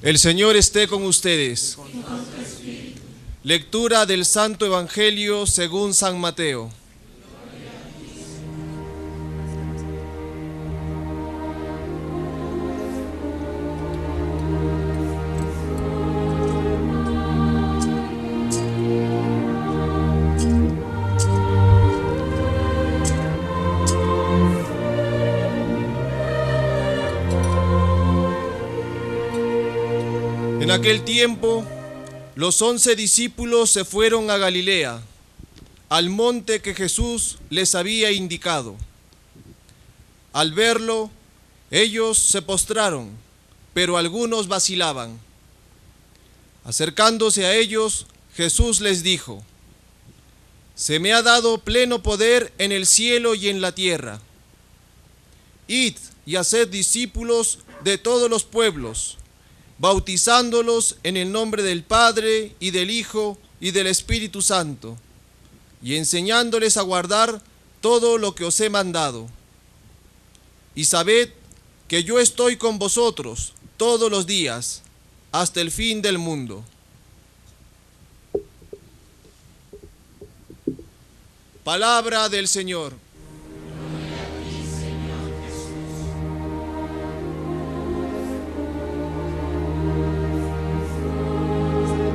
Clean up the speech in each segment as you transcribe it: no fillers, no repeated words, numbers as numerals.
El Señor esté con ustedes. Lectura del Santo Evangelio según San Mateo. En aquel tiempo, los 11 discípulos se fueron a Galilea, al monte que Jesús les había indicado. Al verlo, ellos se postraron, pero algunos vacilaban. Acercándose a ellos, Jesús les dijo: «Se me ha dado pleno poder en el cielo y en la tierra. Id y haced discípulos de todos los pueblos, bautizándolos en el nombre del Padre y del Hijo y del Espíritu Santo, y enseñándoles a guardar todo lo que os he mandado. Y sabed que yo estoy con vosotros todos los días, hasta el fin del mundo». Palabra del Señor.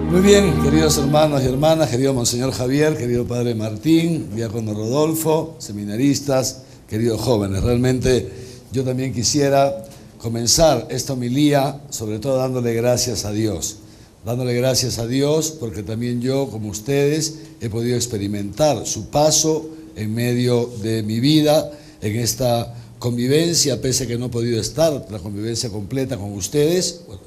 Muy bien, queridos hermanos y hermanas, querido Monseñor Javier, querido Padre Martín, diácono Rodolfo, seminaristas, queridos jóvenes. Realmente yo también quisiera comenzar esta homilía, sobre todo dándole gracias a Dios. Dándole gracias a Dios porque también yo, como ustedes, he podido experimentar su paso en medio de mi vida, en esta convivencia, pese a que no he podido estar la convivencia completa con ustedes. Bueno,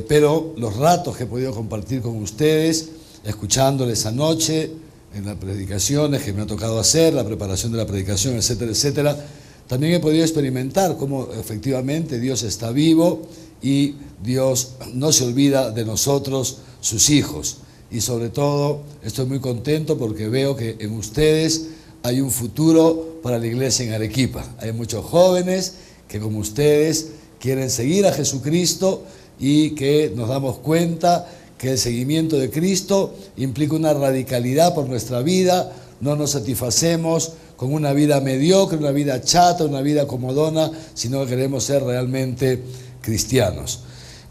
pero los ratos que he podido compartir con ustedes, escuchándoles anoche en las predicaciones que me ha tocado hacer, la preparación de la predicación, etcétera, etcétera, también he podido experimentar cómo efectivamente Dios está vivo y Dios no se olvida de nosotros, sus hijos. Y sobre todo estoy muy contento porque veo que en ustedes hay un futuro para la iglesia en Arequipa. Hay muchos jóvenes que, como ustedes, quieren seguir a Jesucristo y que nos damos cuenta que el seguimiento de Cristo implica una radicalidad por nuestra vida. No nos satisfacemos con una vida mediocre, una vida chata, una vida comodona, sino que queremos ser realmente cristianos.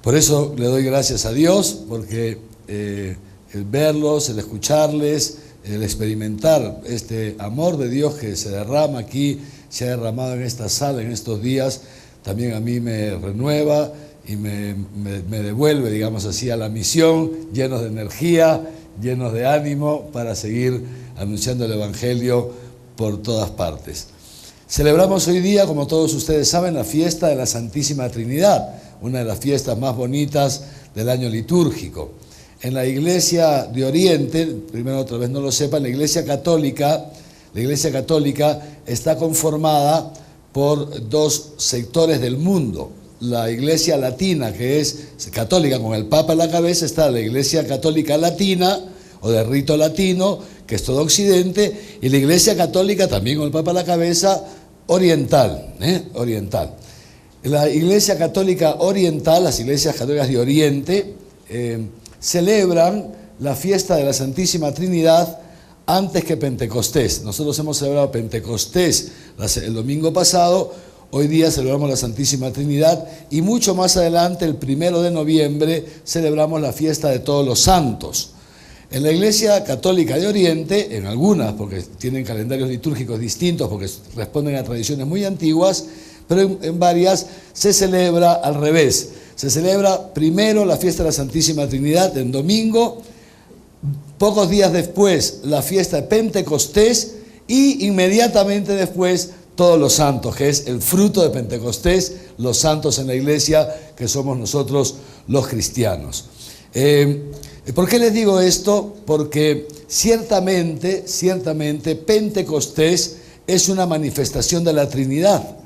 Por eso le doy gracias a Dios, porque el verlos, el escucharles, el experimentar este amor de Dios que se derrama aquí, se ha derramado en esta sala en estos días, también a mí me renueva y me devuelve, digamos así, a la misión, llenos de energía, llenos de ánimo para seguir anunciando el Evangelio por todas partes. Celebramos hoy día, como todos ustedes saben, la fiesta de la Santísima Trinidad, una de las fiestas más bonitas del año litúrgico. En la Iglesia de Oriente, primero otra vez no lo sepan, la Iglesia Católica está conformada por dos sectores del mundo. La Iglesia Latina, que es católica con el Papa a la cabeza, está la Iglesia Católica Latina, o de rito latino, que es todo Occidente, y la Iglesia Católica, también con el Papa a la cabeza, oriental. La Iglesia Católica oriental, las iglesias católicas de Oriente, celebran la fiesta de la Santísima Trinidad antes que Pentecostés. Nosotros hemos celebrado Pentecostés el domingo pasado. Hoy día celebramos la Santísima Trinidad y mucho más adelante, el 1 de noviembre, celebramos la fiesta de todos los santos. En la Iglesia Católica de Oriente, en algunas, porque tienen calendarios litúrgicos distintos, porque responden a tradiciones muy antiguas, pero en varias se celebra al revés. Se celebra primero la fiesta de la Santísima Trinidad en domingo, pocos días después la fiesta de Pentecostés y inmediatamente después todos los santos, que es el fruto de Pentecostés, los santos en la iglesia, que somos nosotros los cristianos. ¿Por qué les digo esto? Porque ciertamente Pentecostés es una manifestación de la Trinidad,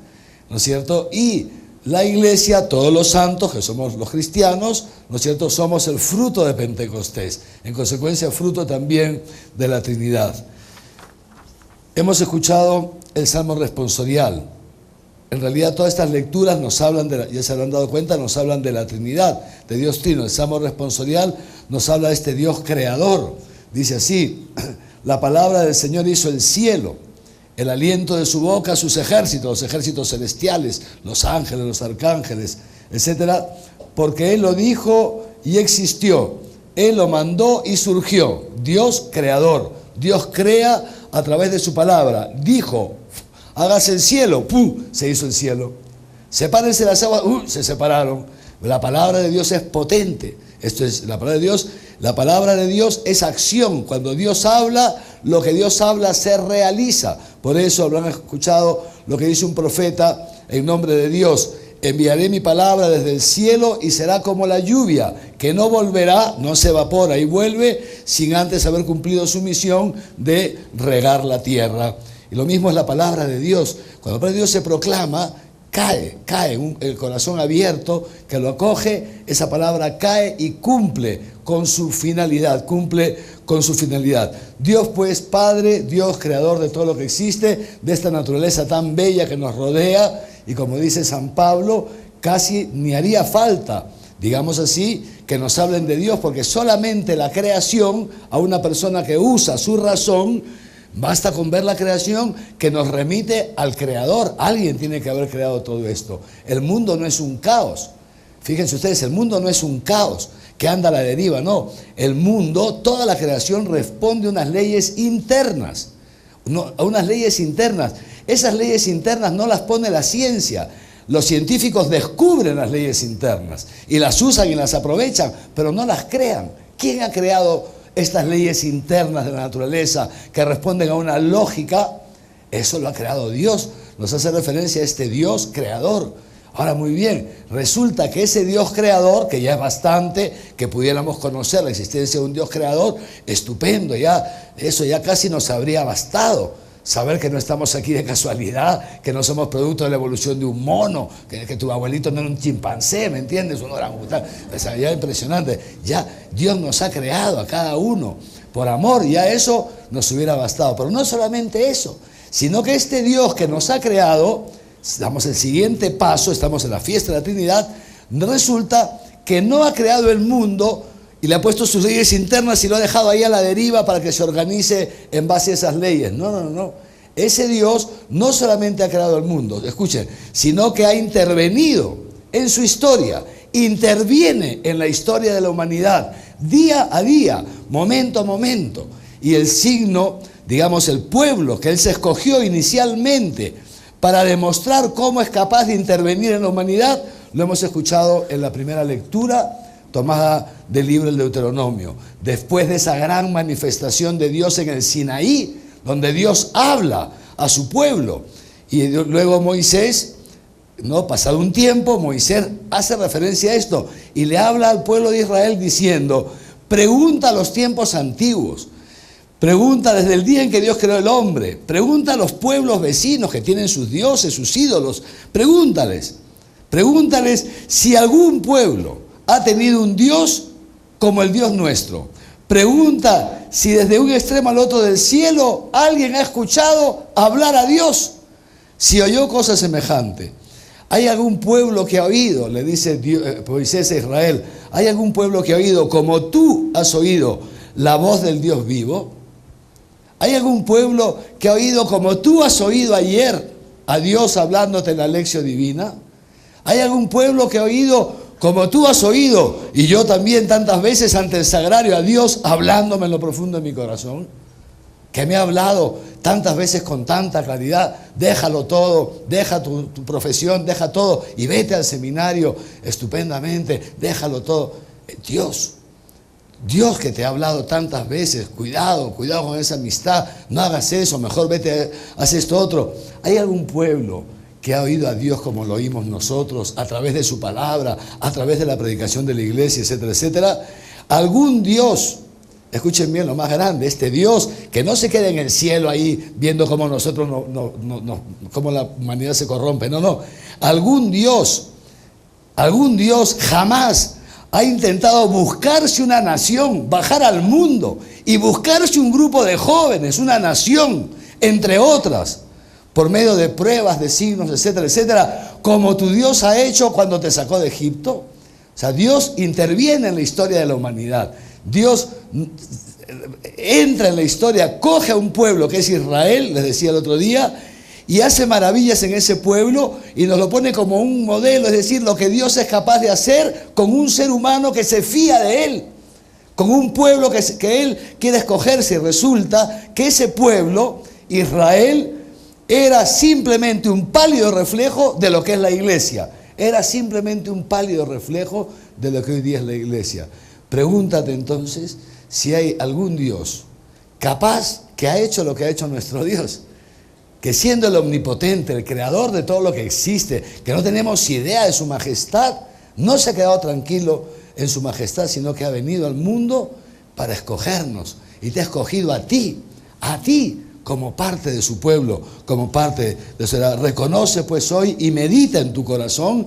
¿no es cierto? Y la iglesia, todos los santos, que somos los cristianos, ¿no es cierto?, somos el fruto de Pentecostés, en consecuencia fruto también de la Trinidad. Hemos escuchado el Salmo responsorial. En realidad todas estas lecturas nos hablan, ya se habrán dado cuenta, nos hablan de la Trinidad, de Dios Trino. El Salmo responsorial nos habla de este Dios creador. Dice así: la palabra del Señor hizo el cielo, el aliento de su boca sus ejércitos, los ejércitos celestiales, los ángeles, los arcángeles, etcétera, porque Él lo dijo y existió, Él lo mandó y surgió. Dios creador, Dios crea a través de su palabra. Dijo: hágase el cielo, ¡pum!, se hizo el cielo. Sepárense las aguas, se separaron. La palabra de Dios es potente. Esto es la palabra de Dios. La palabra de Dios es acción. Cuando Dios habla, lo que Dios habla se realiza. Por eso habrán escuchado lo que dice un profeta en nombre de Dios: enviaré mi palabra desde el cielo y será como la lluvia, que no volverá, no se evapora y vuelve sin antes haber cumplido su misión de regar la tierra. Y lo mismo es la palabra de Dios. Cuando la palabra de Dios se proclama, cae el corazón abierto que lo acoge, esa palabra cae y cumple con su finalidad, Dios pues Padre, Dios creador de todo lo que existe, de esta naturaleza tan bella que nos rodea, y como dice San Pablo, casi ni haría falta, digamos así, que nos hablen de Dios, porque solamente la creación, a una persona que usa su razón, basta con ver la creación que nos remite al Creador. Alguien tiene que haber creado todo esto. El mundo no es un caos. Fíjense ustedes, el mundo no es un caos que anda a la deriva, no. El mundo, toda la creación responde a unas leyes internas. A unas leyes internas. Esas leyes internas no las pone la ciencia. Los científicos descubren las leyes internas y las usan y las aprovechan, pero no las crean. ¿Quién ha creado estas leyes internas de la naturaleza que responden a una lógica? Eso lo ha creado Dios. Nos hace referencia a este Dios creador. Ahora, muy bien, resulta que ese Dios creador, que ya es bastante que pudiéramos conocer la existencia de un Dios creador, estupendo, eso ya casi nos habría bastado. Saber que no estamos aquí de casualidad, que no somos producto de la evolución de un mono, que tu abuelito no era un chimpancé, ¿me entiendes? Un orangután. O sea, ya es impresionante. Ya Dios nos ha creado a cada uno por amor, ya eso nos hubiera bastado. Pero no solamente eso, sino que este Dios que nos ha creado, damos el siguiente paso, estamos en la fiesta de la Trinidad, resulta que no ha creado el mundo y le ha puesto sus leyes internas y lo ha dejado ahí a la deriva para que se organice en base a esas leyes. No. Ese Dios no solamente ha creado el mundo, escuchen, sino que ha intervenido en su historia, interviene en la historia de la humanidad, día a día, momento a momento. Y el signo, digamos, el pueblo que Él se escogió inicialmente para demostrar cómo es capaz de intervenir en la humanidad, lo hemos escuchado en la primera lectura tomada del libro del Deuteronomio. Después de esa gran manifestación de Dios en el Sinaí, donde Dios habla a su pueblo, y luego Moisés, pasado un tiempo, Moisés hace referencia a esto y le habla al pueblo de Israel diciendo: pregunta a los tiempos antiguos, pregunta desde el día en que Dios creó el hombre, pregunta a los pueblos vecinos que tienen sus dioses, sus ídolos, pregúntales si algún pueblo ha tenido un Dios como el Dios nuestro. Pregunta si desde un extremo al otro del cielo alguien ha escuchado hablar a Dios, si oyó cosa semejante. ¿Hay algún pueblo que ha oído? Le dice Moisés a Israel: ¿hay algún pueblo que ha oído como tú has oído la voz del Dios vivo? ¿Hay algún pueblo que ha oído como tú has oído ayer a Dios hablándote en la lección divina? ¿Hay algún pueblo que ha oído como tú has oído, y yo también tantas veces ante el sagrario, a Dios hablándome en lo profundo de mi corazón? Que me ha hablado tantas veces con tanta claridad: déjalo todo, deja tu profesión, deja todo y vete al seminario estupendamente, déjalo todo. Dios que te ha hablado tantas veces: cuidado con esa amistad, no hagas eso, mejor vete, haz esto otro. ¿Hay algún pueblo que ha oído a Dios como lo oímos nosotros, a través de su palabra, a través de la predicación de la iglesia, etcétera, etcétera? Algún Dios, escuchen bien lo más grande, este Dios que no se queda en el cielo ahí viendo cómo nosotros, cómo la humanidad se corrompe, no. Algún Dios jamás ha intentado buscarse una nación, bajar al mundo y buscarse un grupo de jóvenes, una nación, entre otras, por medio de pruebas, de signos, etcétera, etcétera, como tu Dios ha hecho cuando te sacó de Egipto. O sea, Dios interviene en la historia de la humanidad. Dios entra en la historia, coge a un pueblo que es Israel, les decía el otro día, y hace maravillas en ese pueblo y nos lo pone como un modelo, es decir, lo que Dios es capaz de hacer con un ser humano que se fía de Él, con un pueblo que Él quiere escogerse. Y resulta que ese pueblo, Israel, era simplemente un pálido reflejo de lo que es la iglesia. Era simplemente un pálido reflejo de lo que hoy día es la iglesia. Pregúntate entonces si hay algún Dios capaz que ha hecho lo que ha hecho nuestro Dios. Que siendo el omnipotente, el creador de todo lo que existe, que no tenemos idea de su majestad, no se ha quedado tranquilo en su majestad, sino que ha venido al mundo para escogernos. Y te ha escogido a ti como parte de su pueblo, como parte de su edad. Reconoce pues hoy y medita en tu corazón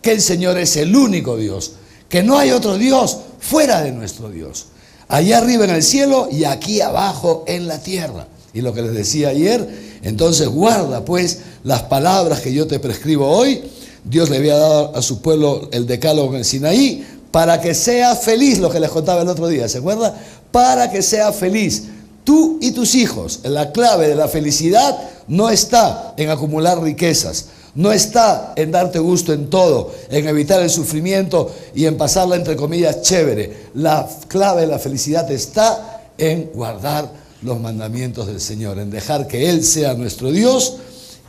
que el Señor es el único Dios, que no hay otro Dios fuera de nuestro Dios. Allá arriba en el cielo y aquí abajo en la tierra. Y lo que les decía ayer, entonces guarda pues las palabras que yo te prescribo hoy. Dios le había dado a su pueblo el decálogo en el Sinaí para que sea feliz, lo que les contaba el otro día, ¿se acuerda? Para que sea feliz tú y tus hijos. La clave de la felicidad no está en acumular riquezas, no está en darte gusto en todo, en evitar el sufrimiento y en pasarla entre comillas chévere. La clave de la felicidad está en guardar los mandamientos del Señor, en dejar que Él sea nuestro Dios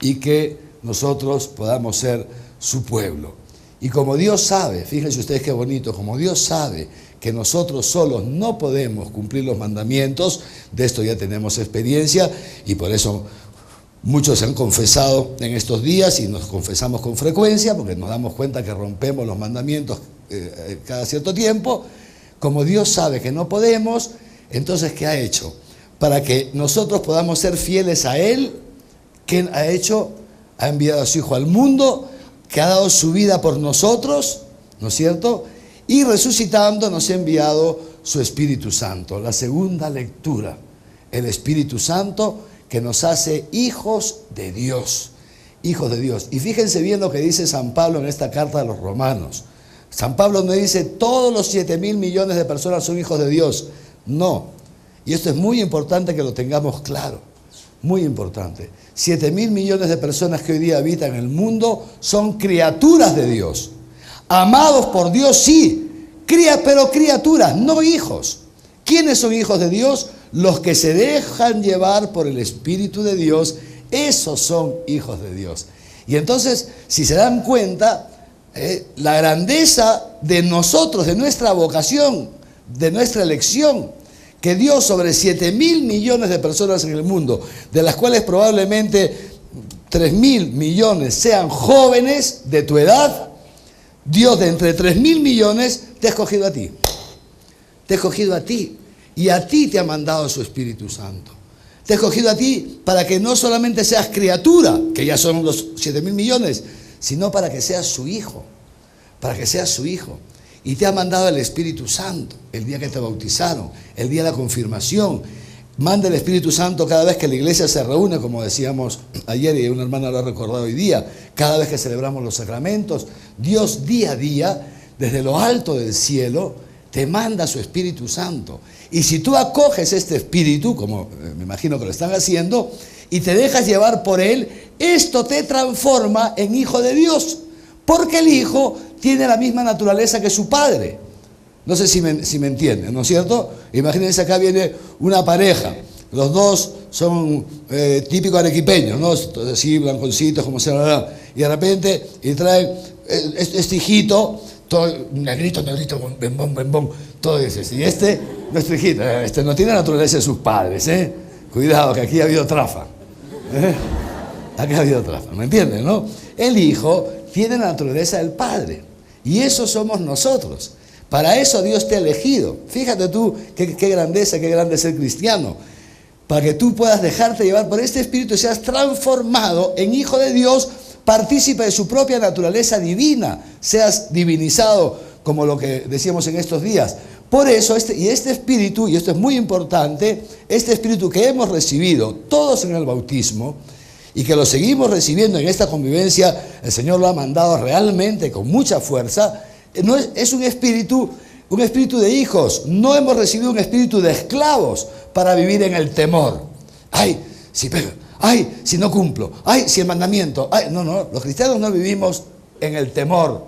y que nosotros podamos ser su pueblo. Y como Dios sabe, fíjense ustedes qué bonito, como Dios sabe que nosotros solos no podemos cumplir los mandamientos, de esto ya tenemos experiencia y por eso muchos se han confesado en estos días y nos confesamos con frecuencia porque nos damos cuenta que rompemos los mandamientos cada cierto tiempo. Como Dios sabe que no podemos, entonces ¿qué ha hecho? Para que nosotros podamos ser fieles a Él, ¿qué ha hecho? Ha enviado a su Hijo al mundo, que ha dado su vida por nosotros, ¿no es cierto? Y resucitando nos ha enviado su Espíritu Santo. La segunda lectura, el Espíritu Santo que nos hace hijos de Dios. Hijos de Dios. Y fíjense bien lo que dice San Pablo en esta carta a los romanos. San Pablo no dice todos los 7.000 millones de personas son hijos de Dios. No. Y esto es muy importante que lo tengamos claro, muy importante. 7.000 millones de personas que hoy día habitan el mundo son criaturas de Dios. Amados por Dios, sí, pero criaturas, no hijos. ¿Quiénes son hijos de Dios? Los que se dejan llevar por el Espíritu de Dios, esos son hijos de Dios. Y entonces, si se dan cuenta, la grandeza de nosotros, de nuestra vocación, de nuestra elección, que Dios sobre 7.000 millones de personas en el mundo, de las cuales probablemente 3.000 millones sean jóvenes de tu edad, Dios de entre 3.000 millones te ha escogido a ti. Te ha escogido a ti. Y a ti te ha mandado su Espíritu Santo. Te ha escogido a ti para que no solamente seas criatura, que ya son los 7.000 millones, sino para que seas su hijo. Para que seas su hijo. Y te ha mandado el Espíritu Santo el día que te bautizaron, el día de la confirmación. Manda el Espíritu Santo cada vez que la iglesia se reúne, como decíamos ayer y una hermana lo ha recordado hoy día, cada vez que celebramos los sacramentos. Dios día a día, desde lo alto del cielo, te manda su Espíritu Santo. Y si tú acoges este Espíritu, como me imagino que lo están haciendo, y te dejas llevar por Él, esto te transforma en hijo de Dios. Porque el hijo tiene la misma naturaleza que su padre. No sé si me entienden, ¿no es cierto? Imagínense, acá viene una pareja. Los dos son típicos arequipeños, ¿no? Así, blanconcitos, como sea. Y de repente, y traen este hijito, todo negrito, bembón, todo eso. Y nuestro hijito, no tiene la naturaleza de sus padres, ¿eh? Cuidado, que aquí ha habido trafa. Aquí ha habido trafa, ¿me entienden, no? El hijo tiene la naturaleza del padre. Y eso somos nosotros. Para eso Dios te ha elegido. Fíjate tú qué grandeza, qué grande ser cristiano. Para que tú puedas dejarte llevar por este Espíritu y seas transformado en hijo de Dios, partícipe de su propia naturaleza divina. Seas divinizado, como lo que decíamos en estos días. Por eso, este Espíritu, y esto es muy importante, este Espíritu que hemos recibido todos en el bautismo, y que lo seguimos recibiendo en esta convivencia, el Señor lo ha mandado realmente con mucha fuerza, no es un espíritu de hijos. No hemos recibido un espíritu de esclavos para vivir en el temor. Ay, si pego, ay, si no cumplo, ay, si el mandamiento, ay, no, los cristianos no vivimos en el temor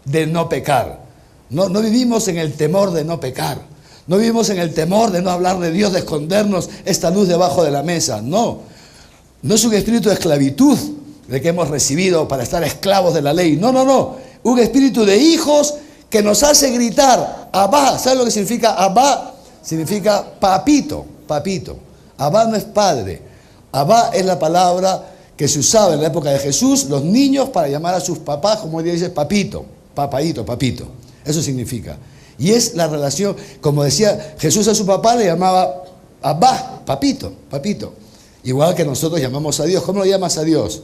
de no pecar. No vivimos en el temor de no pecar. No vivimos en el temor de no hablar de Dios, de escondernos esta luz debajo de la mesa. No es un espíritu de esclavitud de que hemos recibido para estar esclavos de la ley. No. Un espíritu de hijos que nos hace gritar, Abba. ¿Sabes lo que significa Abba? Significa papito. Abba no es padre. Abba es la palabra que se usaba en la época de Jesús, los niños para llamar a sus papás, como él dice, papito, papaíto, papito. Eso significa. Y es la relación, como decía Jesús a su papá, le llamaba Abba, papito. Igual que nosotros llamamos a Dios. ¿Cómo lo llamas a Dios?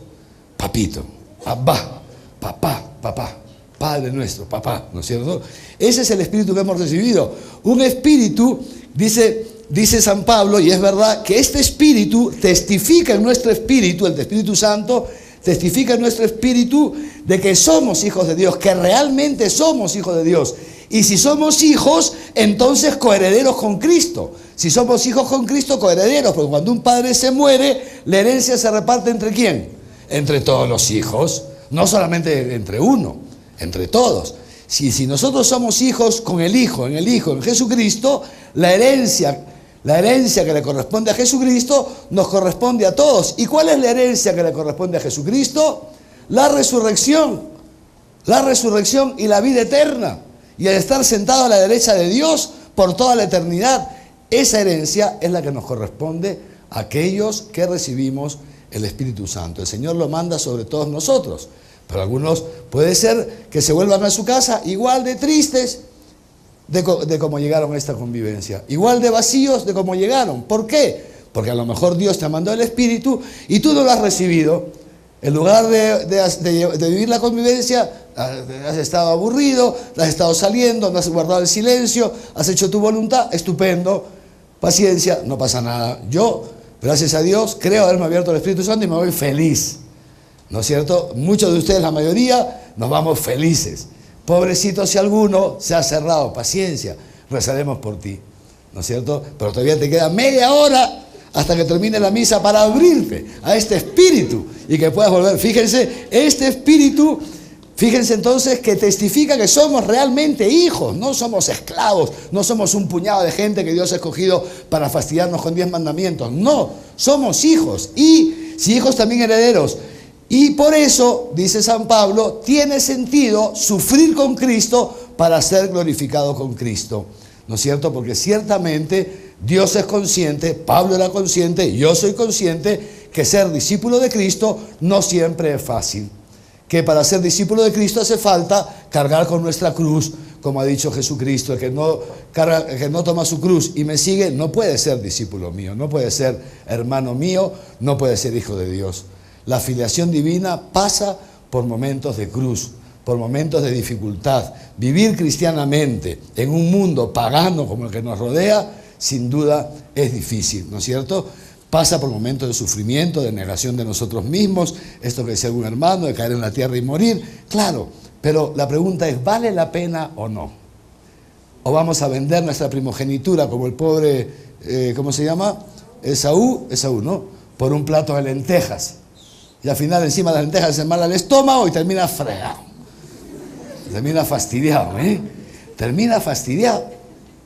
Papito, Abba, papá. Padre nuestro, papá, ¿no es cierto? Ese es el espíritu que hemos recibido. Un espíritu, dice San Pablo, y es verdad, que este espíritu testifica en nuestro espíritu, el Espíritu Santo, testifica en nuestro espíritu de que somos hijos de Dios, que realmente somos hijos de Dios. Y si somos hijos, entonces coherederos con Cristo. Si somos hijos con Cristo, coherederos, porque cuando un padre se muere, la herencia se reparte ¿entre quién? Entre todos los hijos, no solamente entre uno, entre todos. Si nosotros somos hijos con el Hijo, en Jesucristo, la herencia que le corresponde a Jesucristo nos corresponde a todos. ¿Y cuál es la herencia que le corresponde a Jesucristo? La resurrección y la vida eterna. Y el estar sentado a la derecha de Dios por toda la eternidad. Esa herencia es la que nos corresponde a aquellos que recibimos el Espíritu Santo. El Señor lo manda sobre todos nosotros. Pero algunos puede ser que se vuelvan a su casa igual de tristes de cómo llegaron a esta convivencia. Igual de vacíos de cómo llegaron. ¿Por qué? Porque a lo mejor Dios te mandó el Espíritu y tú no lo has recibido. En lugar de vivir la convivencia, has estado aburrido, has estado saliendo, no has guardado el silencio, has hecho tu voluntad, estupendo, paciencia, no pasa nada. Yo, gracias a Dios, creo haberme abierto el Espíritu Santo y me voy feliz. ¿No es cierto? Muchos de ustedes, la mayoría, nos vamos felices. Pobrecito si alguno se ha cerrado, paciencia, rezaremos por ti. ¿No es cierto? Pero todavía te queda media hora hasta que termine la misa para abrirte a este espíritu y que puedas volver. Fíjense, este espíritu, fíjense entonces que testifica que somos realmente hijos, no somos esclavos, no somos un puñado de gente que Dios ha escogido para fastidiarnos con 10 mandamientos. No, somos hijos y si hijos también herederos. Y por eso, dice San Pablo, tiene sentido sufrir con Cristo para ser glorificado con Cristo. ¿No es cierto? Porque ciertamente Dios es consciente, Pablo era consciente, yo soy consciente que ser discípulo de Cristo no siempre es fácil. Que para ser discípulo de Cristo hace falta cargar con nuestra cruz, como ha dicho Jesucristo. El que no toma su cruz y me sigue no puede ser discípulo mío, no puede ser hermano mío, no puede ser hijo de Dios. La filiación divina pasa por momentos de cruz, por momentos de dificultad. Vivir cristianamente en un mundo pagano como el que nos rodea, sin duda es difícil, ¿no es cierto? Pasa por momentos de sufrimiento, de negación de nosotros mismos, esto que decía algún hermano, de caer en la tierra y morir. Claro, pero la pregunta es, ¿vale la pena o no? ¿O vamos a vender nuestra primogenitura como el pobre, ¿cómo se llama? Esaú, ¿no? Por un plato de lentejas. Y al final encima de las lentejas se mala el estómago y termina fregado. Termina fastidiado, Termina fastidiado.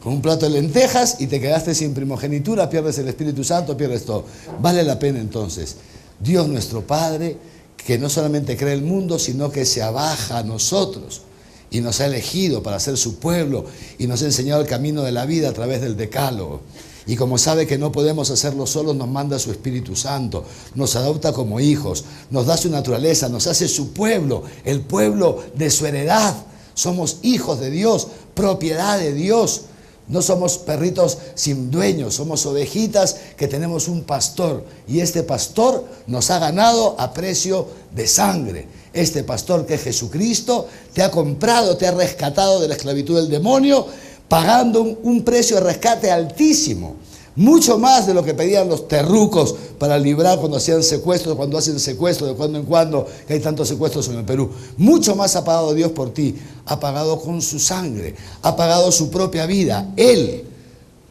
Con un plato de lentejas y te quedaste sin primogenitura, pierdes el Espíritu Santo, pierdes todo. Vale la pena entonces. Dios nuestro Padre, que no solamente crea el mundo, sino que se abaja a nosotros y nos ha elegido para ser su pueblo y nos ha enseñado el camino de la vida a través del Decálogo. Y como sabe que no podemos hacerlo solos, nos manda su Espíritu Santo, nos adopta como hijos, nos da su naturaleza, nos hace su pueblo, el pueblo de su heredad. Somos hijos de Dios, propiedad de Dios. No somos perritos sin dueños, somos ovejitas que tenemos un pastor. Y este pastor nos ha ganado a precio de sangre. Este pastor que es Jesucristo te ha comprado, te ha rescatado de la esclavitud del demonio, pagando un precio de rescate altísimo. mucho más de lo que pedían los terrucos para librar cuando hacían secuestros, cuando hacen secuestros de cuando en cuando, que hay tantos secuestros en el Perú. Mucho más ha pagado Dios por ti, ha pagado con su sangre, ha pagado su propia vida, Él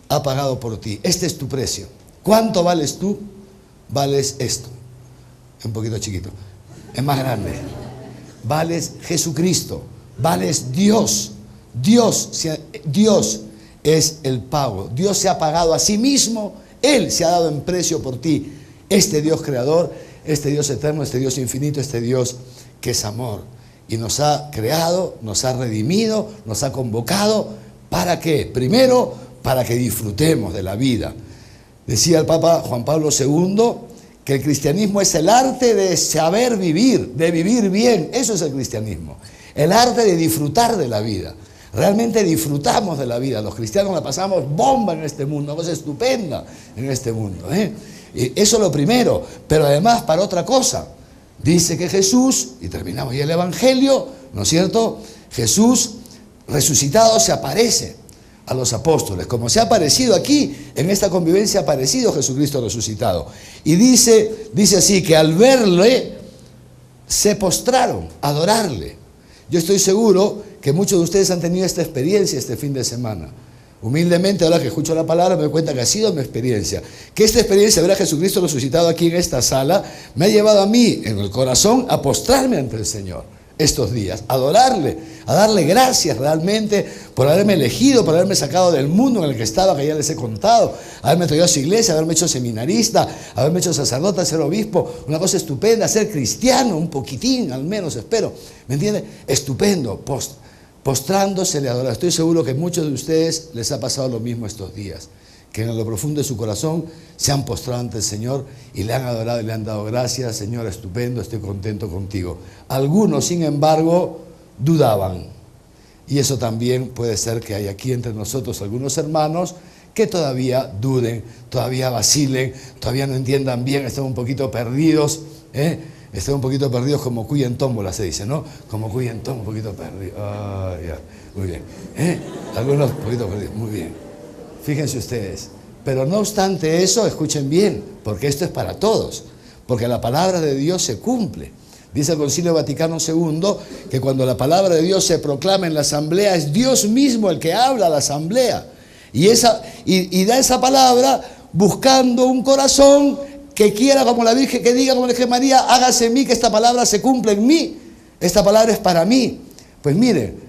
ha pagado por ti. Este es tu precio. ¿Cuánto vales tú? Vales esto, un poquito chiquito, es más grande. Vales Jesucristo, vales Dios. Dios es el pago. Dios se ha pagado a sí mismo, Él se ha dado en precio por ti. Este Dios creador, este Dios eterno, este Dios infinito, este Dios que es amor. Y nos ha creado, nos ha redimido, nos ha convocado. ¿Para qué? Primero, para que disfrutemos de la vida. Decía el Papa Juan Pablo II que el cristianismo es el arte de saber vivir, de vivir bien. Eso es el cristianismo. El arte de disfrutar de la vida. Realmente disfrutamos de la vida. Los cristianos la pasamos bomba en este mundo, una cosa estupenda en este mundo. Y eso es lo primero. Pero además para otra cosa. Dice que Jesús, y terminamos ya el Evangelio, ¿no es cierto? Jesús resucitado se aparece a los apóstoles, como se ha aparecido aquí, en esta convivencia ha aparecido Jesucristo resucitado. Y dice así, que al verle, se postraron a adorarle. Yo estoy seguro que muchos de ustedes han tenido esta experiencia este fin de semana. Humildemente, ahora que escucho la palabra, me doy cuenta que ha sido mi experiencia. Que esta experiencia de ver a Jesucristo resucitado aquí en esta sala, me ha llevado a mí, en el corazón, a postrarme ante el Señor estos días, a adorarle, a darle gracias realmente por haberme elegido, por haberme sacado del mundo en el que estaba, que ya les he contado, haberme traído a su iglesia, haberme hecho seminarista, haberme hecho sacerdote, ser obispo, una cosa estupenda, ser cristiano, un poquitín al menos, espero, ¿me entiende? Estupendo, postrándose le adora. Estoy seguro que muchos de ustedes les ha pasado lo mismo estos días, que en lo profundo de su corazón se han postrado ante el Señor y le han adorado y le han dado gracias. Señor, estupendo, estoy contento contigo. Algunos, sin embargo, dudaban. Y eso también puede ser que hay aquí entre nosotros algunos hermanos que todavía duden, todavía vacilen, todavía no entiendan bien, están un poquito perdidos, están un poquito perdidos como cuy en tómbola, se dice, ¿no? Como cuy en tómbola, un poquito perdido. Ya. Muy bien. Algunos un poquito perdidos, muy bien. Fíjense ustedes, pero no obstante eso, escuchen bien, porque esto es para todos, porque la palabra de Dios se cumple. Dice el Concilio Vaticano II que cuando la palabra de Dios se proclama en la asamblea, es Dios mismo el que habla a la asamblea. Y da esa palabra buscando un corazón que quiera, como la Virgen, que diga como la Virgen María, hágase en mí, que esta palabra se cumple en mí. Esta palabra es para mí. Pues miren,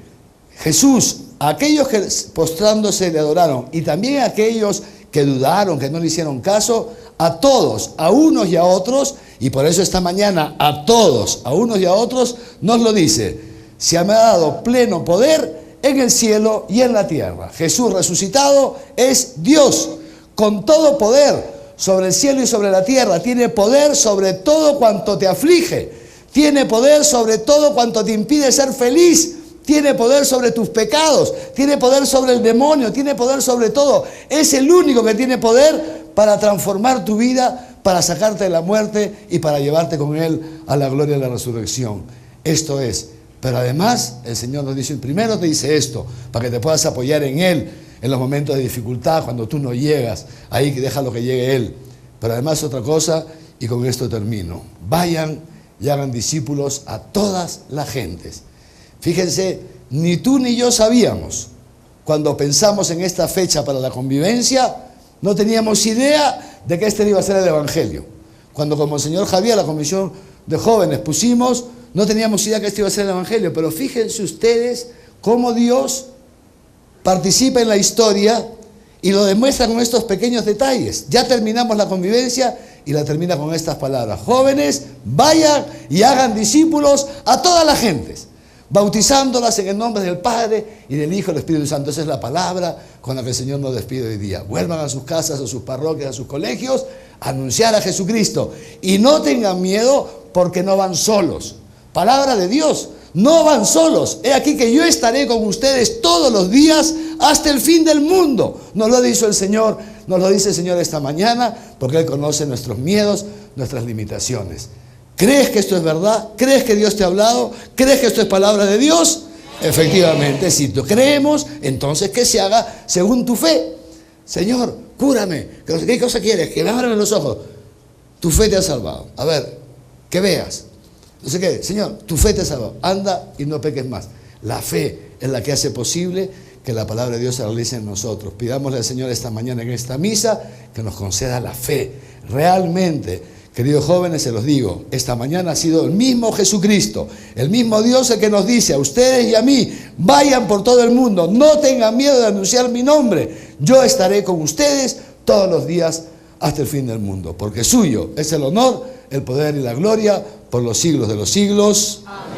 Jesús, a aquellos que postrándose le adoraron y también a aquellos que dudaron, que no le hicieron caso, a todos, a unos y a otros, y por eso esta mañana a todos, a unos y a otros, nos lo dice: se me ha dado pleno poder en el cielo y en la tierra. Jesús resucitado es Dios, con todo poder sobre el cielo y sobre la tierra. Tiene poder sobre todo cuanto te aflige, tiene poder sobre todo cuanto te impide ser feliz, tiene poder sobre tus pecados, tiene poder sobre el demonio, tiene poder sobre todo. Es el único que tiene poder para transformar tu vida, para sacarte de la muerte y para llevarte con Él a la gloria de la resurrección. Esto es. Pero además el Señor nos dice, primero te dice esto, para que te puedas apoyar en Él en los momentos de dificultad, cuando tú no llegas, ahí que déjalo que llegue Él. Pero además otra cosa, y con esto termino: vayan y hagan discípulos a todas las gentes. Fíjense, ni tú ni yo sabíamos, cuando pensamos en esta fecha para la convivencia, no teníamos idea de que este iba a ser el Evangelio. Cuando como el señor Javier, la comisión de jóvenes, pusimos, no teníamos idea que este iba a ser el Evangelio. Pero fíjense ustedes cómo Dios participa en la historia y lo demuestra con estos pequeños detalles. Ya terminamos la convivencia y la termina con estas palabras: jóvenes, vayan y hagan discípulos a todas las gentes, bautizándolas en el nombre del Padre y del Hijo y del Espíritu Santo. Esa es la palabra con la que el Señor nos despide hoy día. Vuelvan a sus casas, a sus parroquias, a sus colegios, a anunciar a Jesucristo. Y no tengan miedo, porque no van solos. Palabra de Dios, no van solos. He aquí que yo estaré con ustedes todos los días hasta el fin del mundo. Nos lo dice el Señor, nos lo dice el Señor esta mañana, porque Él conoce nuestros miedos, nuestras limitaciones. ¿Crees que esto es verdad? ¿Crees que Dios te ha hablado? ¿Crees que esto es palabra de Dios? Efectivamente, si creemos, entonces que se haga según tu fe. Señor, cúrame. ¿Qué cosa quieres? Que me abran los ojos. Tu fe te ha salvado. A ver, que veas. No sé qué. Señor, tu fe te ha salvado. Anda y no peques más. La fe es la que hace posible que la palabra de Dios se realice en nosotros. Pidámosle al Señor esta mañana en esta misa que nos conceda la fe. Realmente, queridos jóvenes, se los digo, esta mañana ha sido el mismo Jesucristo, el mismo Dios el que nos dice a ustedes y a mí, vayan por todo el mundo, no tengan miedo de anunciar mi nombre. Yo estaré con ustedes todos los días hasta el fin del mundo, porque suyo es el honor, el poder y la gloria por los siglos de los siglos. Amén.